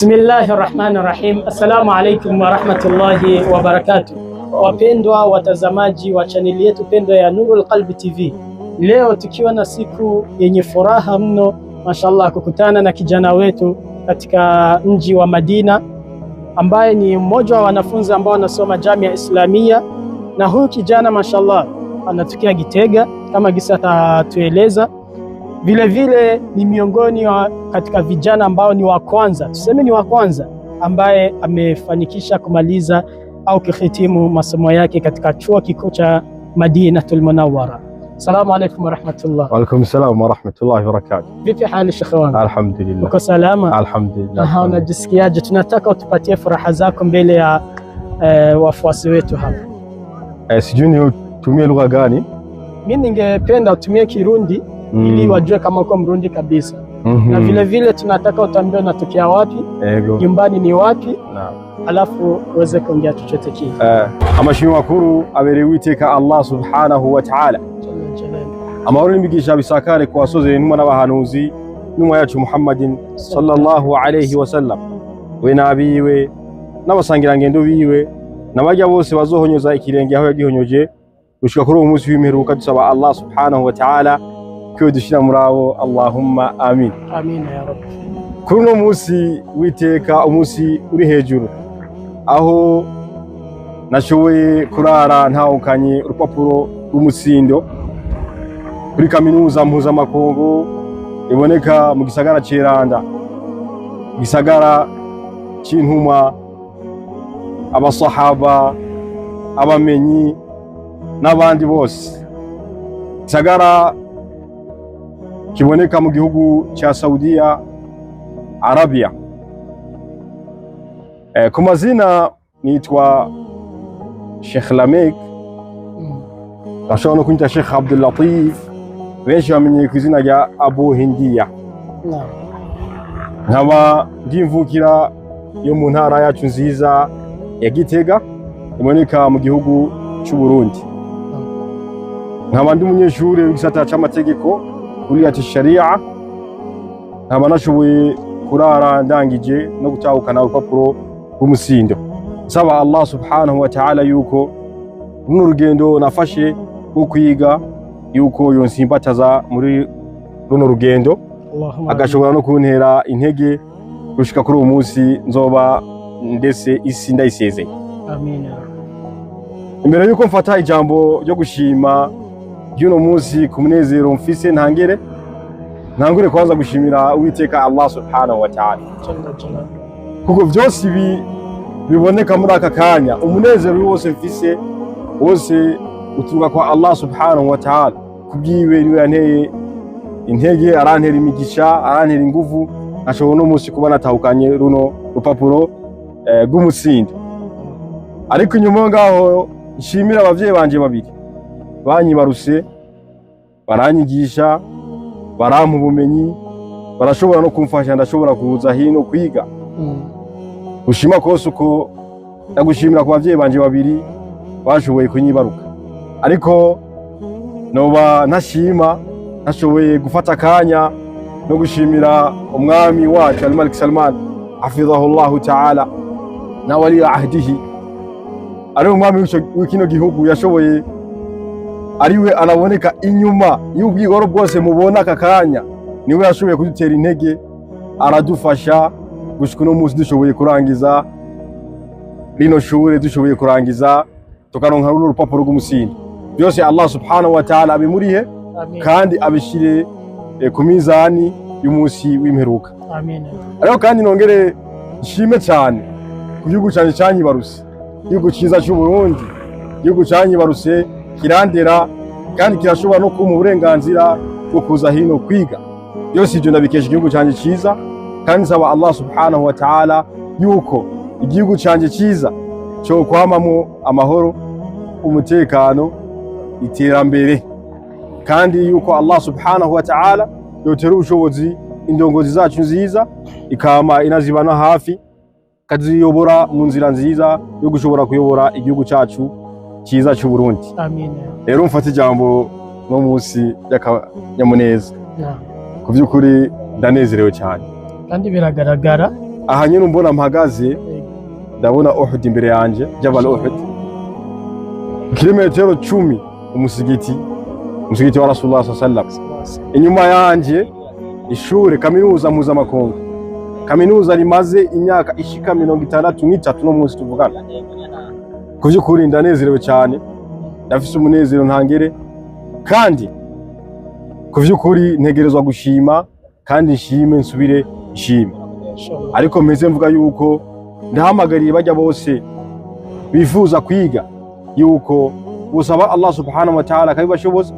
Bismillahirrahmanirrahim. Assalamu alaikum wa rahmatullahi wa barakatuh. Wapendwa watazamaji wa chaneli yetu pendwa ya Nurul Qalbi TV, leo tukiwa na siku yenye furaha mno mashallah, kukutana na kijana wetu katika mji wa Madina ambaye ni mmoja wa wanafunzi ambao wanasoma Jamia Islamia, na huyu kijana mashallah anatokea Gitega kama gisa atatueleza. Vile vile ni miongoni wa katika vijana ambao ni wa kwanza, tuseme ni wa kwanza ambaye amefanikisha kumaliza au kuhitimu masomo yake katika chuo kikuu cha Madinatul Munawwara. Assalamu alaykum wa rahmatullah. Wa alaykum assalam wa rahmatullahi wa barakatuh. Vipi hali Sheikh wangu? Alhamdulillah. Uko salama? Alhamdulillah. Unajisikiaje? Tunataka utupatie furaha zako mbele ya wafuasi wetu hapa. Sijui nitumie lugha gani? Mimi ningependa utumie Kirundi ili wajue kama uko Mrundi kabisa. Na vile vile tunataka utambie unatokea wapi, nyumbani ni wapi, alafu uweze kuongea chochote kile. Amashimwe makuru abereye Uwiteka Allah subhanahu wa ta'ala. Amahoro n'imigisha bisakare ku basoze n'umwe n'abahanuzi n'umwe yacu Muhammadin sallallahu alayhi wa sallam, we nabiwe n'abasangirangendo biwe n'abajya bose bazohonyoza ikirenge aho yagihonyoje gushika kuri uwo munsi w'imperuka. Dusaba Allah subhanahu wa ta'ala ko dushira murabo. Allahumma amin. Amin ya rabbi. Kuri uno munsi w'iteka, umunsi uri hejuru, aho nashoboye kurara ntahukanye urupapuro rw'umutsindo kuri kaminuza mpuzamakungu iboneka mu gisagara c'Iranda, gisagara c'intumwa, abasahaba, abamenyi n'abandi bose, gisagara kiboneka mu gihugu cha Saudia Arabia. Ku mazina nitwa Sheikh Lamek, bashobora no kunyita Sheikh Abdul Latif, benshi bamenye ku izina rya Abu Hindiya. Nkaba ndimvukira yo mu ntara yacu nziza ya Gitega iboneka mu gihugu cy'u Burundi. Nkaba ndi umunyeshuri w'igisata c'amategeko kuri ati sharia. Nkaba nashoboye kurara ndangije no gutahukana urupapuro rw'umutsindo. Saba Allah subhanahu wa ta'ala yuko runo rugendo nafashe rwo kwiga yuko yonsimbataza muri runo rugendo, agashobora no kuntera intege gushika kuri uwo munsi nzoba ndetse isi ndayisezeye. Amin. Imbere yuko mfata ijambo ryo gushima y'uno munsi ku munezero mfise, ntangure kwanza gushimira Uwiteka Allah subhanahu wa ta'ala, kuko byose biboneka muri aka kanya. Umunezero wose mfise wose uturuka kwa Allah subhanahu wa ta'ala. Kubwiwe niwe yanteye intege, arantera imigisha, arantera inguvu, ashobora no munsi kuba natahukanye runo rupapuro rw'umutsindo. Ariko inyuma ngaho nshimira abavyeyi banje babiri banyibaruse, baranyigisha, barampa ubumenyi, barashobora no kumfasha ndashobora kuza hino kwiga. Gushima kose uko ndagushimira ku bavyeyi banje babiri bashoboye kunyibaruka. Ariko noba ntashima nashoboye gufata akanya no gushimira umwami wacu Al-Malik Salman hafidhahullahu ta'ala na wali ahdihi, ari umwami w'ikino gihugu yashoboye, ariwe anaboneka inyuma y'ubwigoro bwose mubona aka kanya. Niwe yashoboye kudutera intege, aradufasha gushika no munsi dushoboye kurangiza rino shure, dushoboye kurangiza tukaronka runo rupapuro rw'umutsindo. Byose Allah subhanahu wa ta'ala abimurihe kandi abishire ku mizani y'umunsi w'imperuka. Amin. Ariko kandi nongere nshime cyane ku gihugu cyane cyanyibaruse, igihugu cyiza cy'u Burundi, igihugu cyanyibaruse kirandera kandi kirashobora no kumpa uburenganzira bwo kuza hino kwiga. Byose ibyo ndabikesha igihugu cyanjye cyiza, kandi nsaba Allah subhanahu wa ta'ala yuko igihugu cyanjye cyiza cyo kwamamo amahoro, umutekano, iterambere, kandi yuko Allah subhanahu wa ta'ala yotera ubushobozi indongozi zacu nziza, ikama inazibana hafi, kaziyobora mu nzira nziza yo gushobora kuyobora igihugu cyacu cyiza cy'u Burundi. Amin. Rero mfata ijambo no munsi y'akanyamuneza. Ku by'ukuri ndanezerewe cyane kandi biragaragara aha nyine mbona mpagaze ndabona Uhud imbere yanje, Jabal Uhud, kilometero 10 umusigiti wa Rasulullah sallallahu alaihi wasallam. Inyuma yanje ishure kaminuza mpuzamakungu, kaminuza rimaze imyaka ishika 63 no munsi tuvugana. Kuvyukuri ndanezerewe cyane, ndafise umunezero ntangere, kandi kuvyukuri ntegerezwa gushima kandi nshime nsubire nshime. Ariko meze mvuga yuko ndahamagariye bajya bose bifuza kwiga yuko busaba Allah subhanahu wa ta'ala akabibashoboza,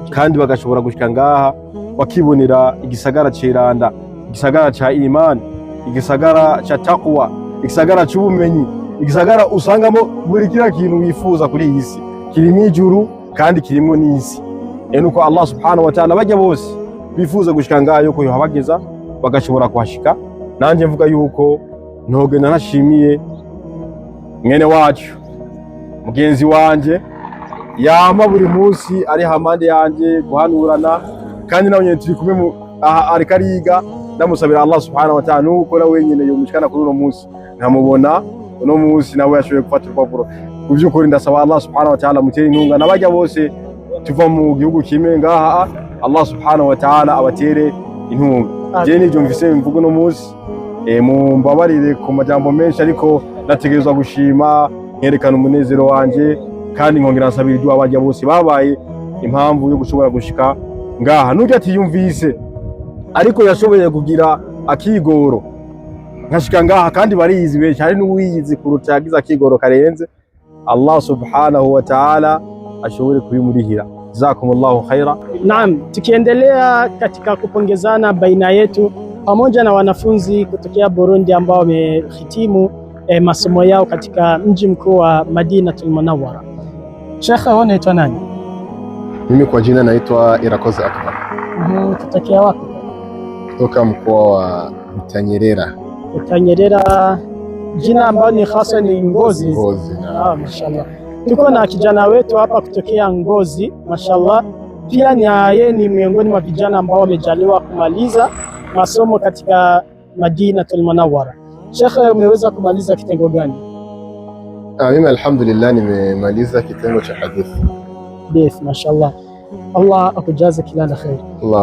kandi bagashobora gushika ngaha bakibonera igisagara ceranda, igisagara ca imani, igisagara ca taqwa, igisagara c'ubumenyi, igisagara usangamo buri kila kintu wifuza kuri iyi si, kirimo ijuru kandi kirimo n'isi. Nuko Allah subhanahu wa ta'ala bajya bose bifuza gushika ngaha yuko yohabageza bagashobora kuhashika. Nanje mvuga yuko ntogenda nashimiye mwene wacu mugenzi wanje yama buri munsi ari hamande yanje guhanurana, kandi nawe nyene turi kumwe ariko ariga. Ndamusabira Allah subhanahu wa ta'ala nuko na wenyene yomushikana kuri uno munsi nkamubona uno munsi nawe yashoboye gufata urupapuro. Kuvyukuri ndasaba Allah subhanahu wa ta'ala mutere intunga nabajya bose tuva mu gihugu kimwe ngaha, Allah subhanahu wa ta'ala abatere intunga. Je nivyo mvise mvugo no munsi, mumbabarire ku majambo menshi, ariko nategerezwa gushima nkerekana umunezero wanje, kandi nkongera nsabira ibyo abajya bose babaye impamvu yo gushobora gushika ngaha. Nujya atiyumvise ariko yashoboye kugira akigoro nkashika ngaha, kandi bariyizi benshi, hari n'uwiyizi kuruta yagize akigoro karenze. Allah subhanahu wa ta'ala ashobore kubimurihira. Jazakumullahu khaira. Naam, tukiendelea katika kupongezana baina yetu pamoja na wanafunzi kutokea Burundi ambao wamehitimu masomo yao katika mji mkuu wa Madinatul Munawwara. Sheikh, wewe unaitwa nani? Mimi kwa jina naitwa Irakoze Akbar. Kutokea wapi? Kutoka mkoa wa Butanyerera. Butanyerera, jina ambalo ni hasa ni Ngozi. Ngozi. Mashallah. Tuko na kijana wetu hapa kutokea Ngozi, mashallah. Pia yeye ni miongoni mwa vijana ambao wamejaliwa kumaliza masomo katika Madinatul Munawwara. Sheikh, umeweza kumaliza kitengo gani? Mimi alhamdulillah nimemaliza kitengo cha hadithi. Mashallah. Allah akujaze kila la khair.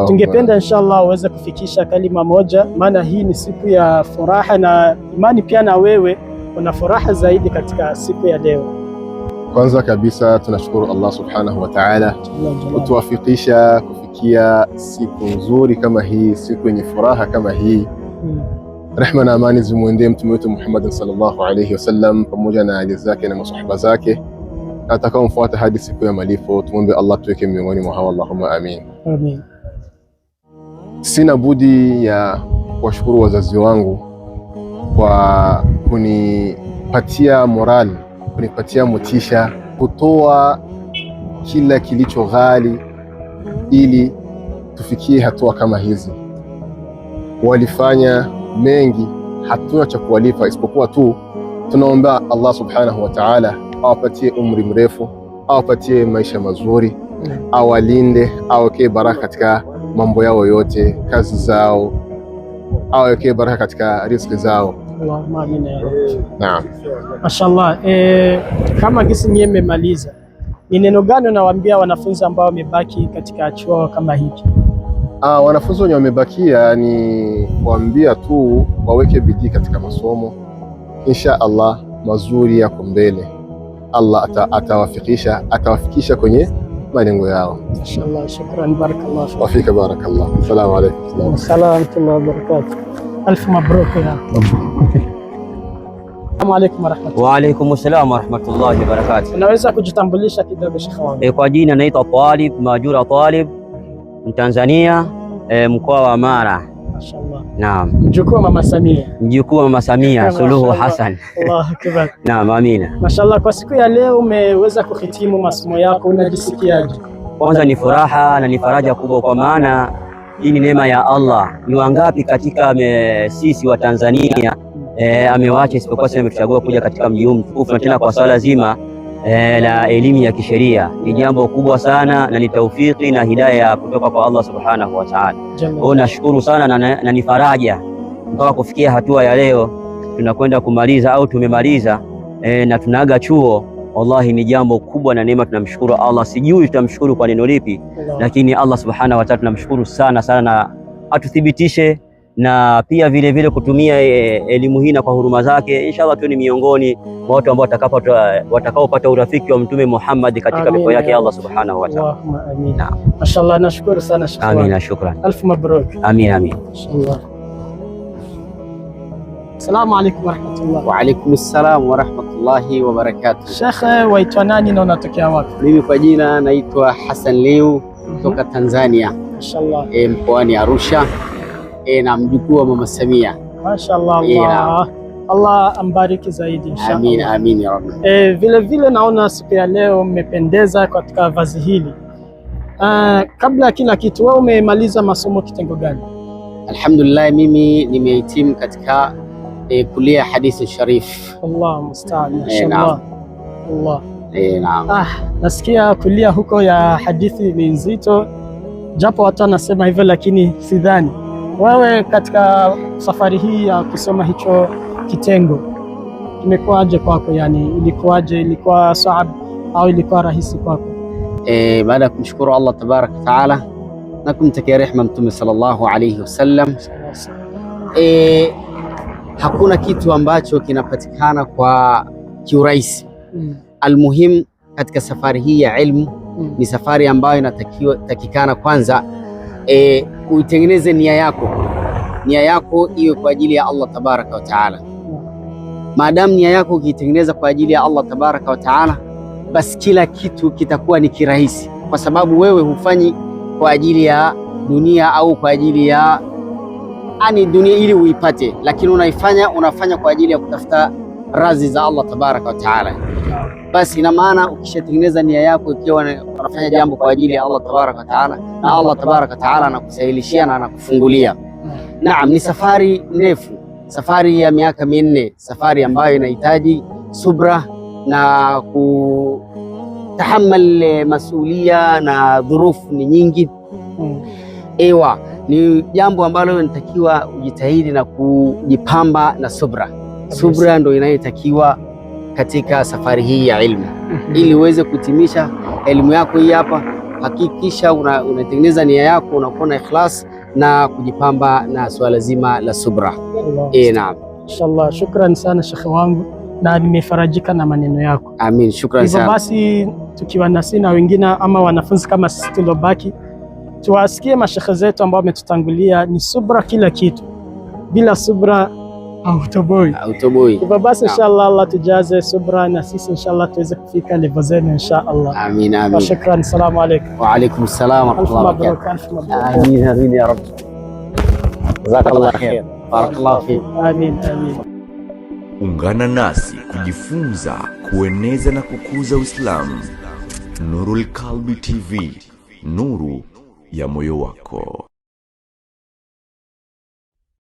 Tungependa inshallah uweze kufikisha kalima moja, maana hii ni siku ya furaha na imani pia na wewe una furaha zaidi katika siku ya leo. Kwanza kabisa tunashukuru Allah subhanahu wa ta'ala kutuwafikisha kufikia siku nzuri kama hii, siku yenye furaha kama hii. Rehma na amani zimwendee mtume wetu Muhammad sallallahu alayhi wasallam pamoja na ali zake na masahaba zake atakaomfuata hadi siku ya malipo. Tumwombe Allah tuweke miongoni mwa hao, Allahumma amin. Amin. Sina budi ya kuwashukuru wazazi wangu kwa kunipatia morali, kunipatia motisha, kutoa kila kilicho ghali ili tufikie hatua kama hizi. Walifanya mengi, hatuna cha kuwalipa isipokuwa tu tunaomba Allah subhanahu wa ta'ala awapatie umri mrefu, awapatie maisha mazuri, awalinde, awekee baraka katika mambo yao yote, kazi zao, awekee baraka katika riziki zao. Allahumma amin ya rabbi. Naam. Mashallah. Kama gisi nyie mmemaliza, ni neno gani unawaambia wanafunzi ambao wamebaki katika chuo kama hiki? Wanafunzi wenye wamebakia ni kuambia tu waweke bidii katika masomo. Insha Allah mazuri yako mbele. Allah atawafikisha kwenye malengo yao. Inshallah. Shukran, barakallahu fik. Wafika barakallah. Assalamu alaykum. Assalamu wabarakatuh. Alf mabruk ya. Assalamu alaykum warahmatullahi. Wa alaykum assalam warahmatullahi wabarakatuh. Unaweza kujitambulisha kidogo Sheikh wangu? Kwa jina naitwa Talib Majura Talib, Tanzania, mkoa wa Mara. Mashallah. Naam. Mjukuu wa Mama Samia. Mjukuu wa Mama Samia Suluhu Hassan. Allahu akbar. Naam, amina. Mashallah, kwa siku ya leo umeweza kuhitimu masomo yako, unajisikiaje? Kwanza ni furaha na ni faraja kubwa, kwa maana hii ni neema ya Allah. Ni wangapi katika sisi wa Tanzania amewacha isipokuwa sisi ametuchagua kuja katika mji huu mtukufu, na tena kwa swala zima la elimu ya kisheria. Ni jambo kubwa sana na ni taufiki na hidayah kutoka kwa Allah subhanahu wa ta'ala. Nashukuru sana na ni faraja mpaka kufikia hatua ya leo tunakwenda kumaliza au tumemaliza na tunaaga chuo, wallahi ni jambo kubwa na neema. Tunamshukuru Allah, sijui tutamshukuru kwa neno lipi, lakini Allah subhanahu wa ta'ala tunamshukuru sana sana, na atuthibitishe na pia vile vile kutumia elimu hii na kwa huruma zake, inshallah tu ni miongoni mwa watu ambao watakaopata urafiki wa Mtume Muhammad katika pepo yake Allah subhanahu wa ta'ala. Allahumma amin. Mashallah, nashukuru sana Sheikh. Amina, shukran. Alfu mabruk. Amin, amin. Inshallah. Assalamu alaykum wa rahmatullah. Wa alaykum assalam wa rahmatullahi wa barakatuh. Sheikh, waitwa nani na unatokea wapi? Mimi kwa jina naitwa Hassan Liu kutoka Tanzania. Mashallah. Mkoani Arusha. Na mjukuu wa Mama Samia. Mashallah. Allah ambariki zaidi inshallah. Amin, amin ya Rabbi. Vile vile naona siku ya leo mmependeza katika vazi hili. Kabla ya kila kitu, wewe umemaliza masomo kitengo gani? Alhamdulillah, mimi nimehitimu katika kulia hadithi sharif. Allah musta'an. Mashallah. Allah. Naam. Nasikia kulia huko ya hadithi ni nzito, japo watu wanasema hivyo, lakini sidhani. Wewe katika safari hii ya kusoma hicho kitengo imekuwaje kwako? Yani ilikuwaje? Ilikuwa saab au ilikuwa rahisi kwako? Baada ya kumshukuru Allah tabaraka wa taala na kumtakia rehema Mtume sallallahu alayhi wasallam, hakuna kitu ambacho kinapatikana kwa kiurahisi. Almuhim katika safari hii ya ilmu ni safari ambayo inatakikana kwanza uitengeneze nia yako iwe kwa ajili ya Allah tabaraka wa taala. Maadamu nia yako ukiitengeneza kwa ajili ya Allah tabaraka wa taala, basi kila kitu kitakuwa ni kirahisi, kwa sababu wewe hufanyi kwa ajili ya dunia au kwa ajili ya dunia ili uipate, lakini unafanya kwa ajili ya kutafuta radhi za Allah tabaraka wa taala. Basi ina maana ukishatengeneza nia yako ikiwa unafanya jambo kwa ajili ya Allah tabaraka wa taala, na Allah tabaraka wa taala anakusahilishia na anakufungulia. Naam, ni safari ndefu, safari ya miaka 4, safari ambayo inahitaji subra na kutahammal masulia na dhurufu ni nyingi. Ni jambo ambalo inatakiwa ujitahidi na kujipamba na subra. Subra ndio inayotakiwa katika safari hii ya ilmu. Ili uweze kutimisha elimu yako hii hapa, hakikisha unatengeneza nia yako, unakuwa na ikhlas na kujipamba na swala zima la subra. Naam. Inshallah, shukran sana shekhe wangu, na nimefarajika na maneno yako. Amin, shukran sana. Hivyo basi tukiwa nasi na wengine ama wanafunzi kama sisi tuliobaki, tuwasikie mashekhe zetu ambao wametutangulia, ni subra kila kitu. Bila subra hautoboi. Hivyo basi inshallah Allah tujaze subra na sisi inshallah tuweze kufika level zenu inshallah. Amin, amin. Shukran. Assalamu alaykum. Wa alaykum assalam wa rahmatullahi wa barakatuh. Amin, amin ya Rabb. Jazakallah khair. Barakallahu fik. Amin, amin. Ungana nasi kujifunza, kueneza na kukuza Uislamu. Nurul Qalbi TV, nuru ya moyo wako.